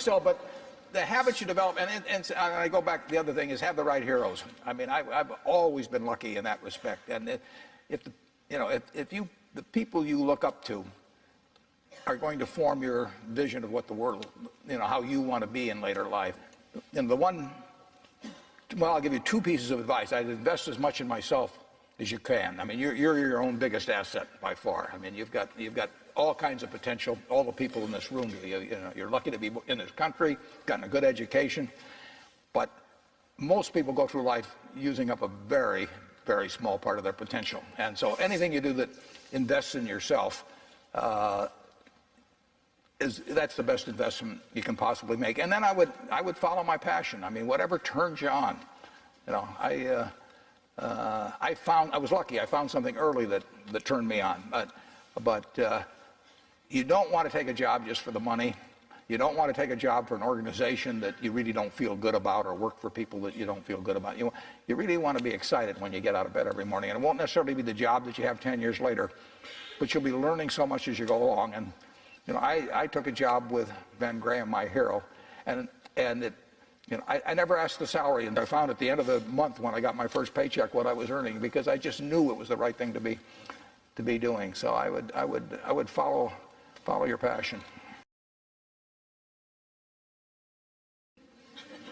still, but the habits you develop, and I go back, the other thing is have the right heroes. I mean, I've always been lucky in that respect. And if the people you look up to are going to form your vision of what the world, how you want to be in later life. And I'll give you two pieces of advice. I'd invest as much in myself as you can. I mean, you're your own biggest asset by far. I mean, you've got all kinds of potential. All the people in this room, you're lucky to be in this country, gotten a good education, but most people go through life using up a very, very small part of their potential. And so anything you do that invests in yourself, that's the best investment you can possibly make. And then I would follow my passion. I mean, whatever turns you on. I was lucky. I found something early that turned me on. But you don't want to take a job just for the money. You don't want to take a job for an organization that you really don't feel good about, or work for people that you don't feel good about. You really want to be excited when you get out of bed every morning. And it won't necessarily be the job that you have 10 years later, but you'll be learning so much as you go along. And I took a job with Ben Graham, my hero, and I never asked the salary, and I found at the end of the month when I got my first paycheck what I was earning, because I just knew it was the right thing to be doing. So I would follow your passion.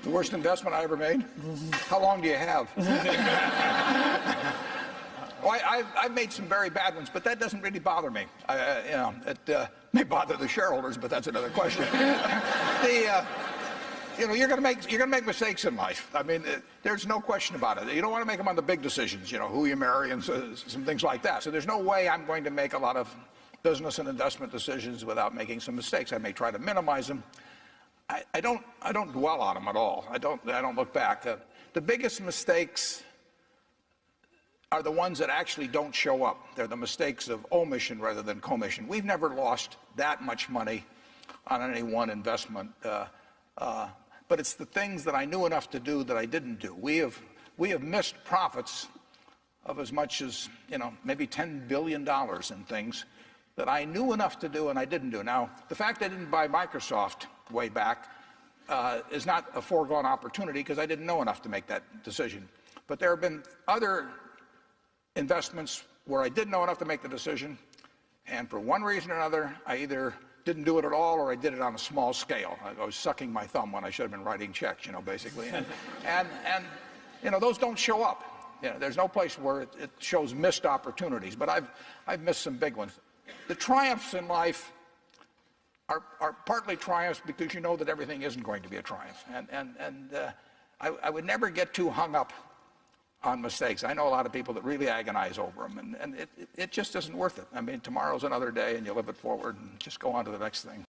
The worst investment I ever made? How long do you have? Well, I've made some very bad ones, but that doesn't really bother me. It may bother the shareholders, but that's another question. You're going to make mistakes in life. I mean, there's no question about it. You don't want to make them on the big decisions, who you marry and some things like that. So there's no way I'm going to make a lot of business and investment decisions without making some mistakes. I may try to minimize them. I don't dwell on them at all. I don't look back. The biggest mistakes are the ones that actually don't show up. They're the mistakes of omission rather than commission. We've never lost that much money on any one investment, but it's the things that I knew enough to do that I didn't do. We have missed profits of as much as maybe $10 billion in things that I knew enough to do and I didn't do. Now, the fact I didn't buy Microsoft way back is not a foregone opportunity, because I didn't know enough to make that decision. But there have been other investments where I did know enough to make the decision, and for one reason or another, I either didn't do it at all, or I did it on a small scale. I was sucking my thumb when I should have been writing checks, basically. And those don't show up. There's no place where it shows missed opportunities, but I've missed some big ones. The triumphs in life are partly triumphs because you know that everything isn't going to be a triumph. And I would never get too hung up on mistakes. I know a lot of people that really agonize over them, and it just isn't worth it. I mean, tomorrow's another day, and you live it forward and just go on to the next thing.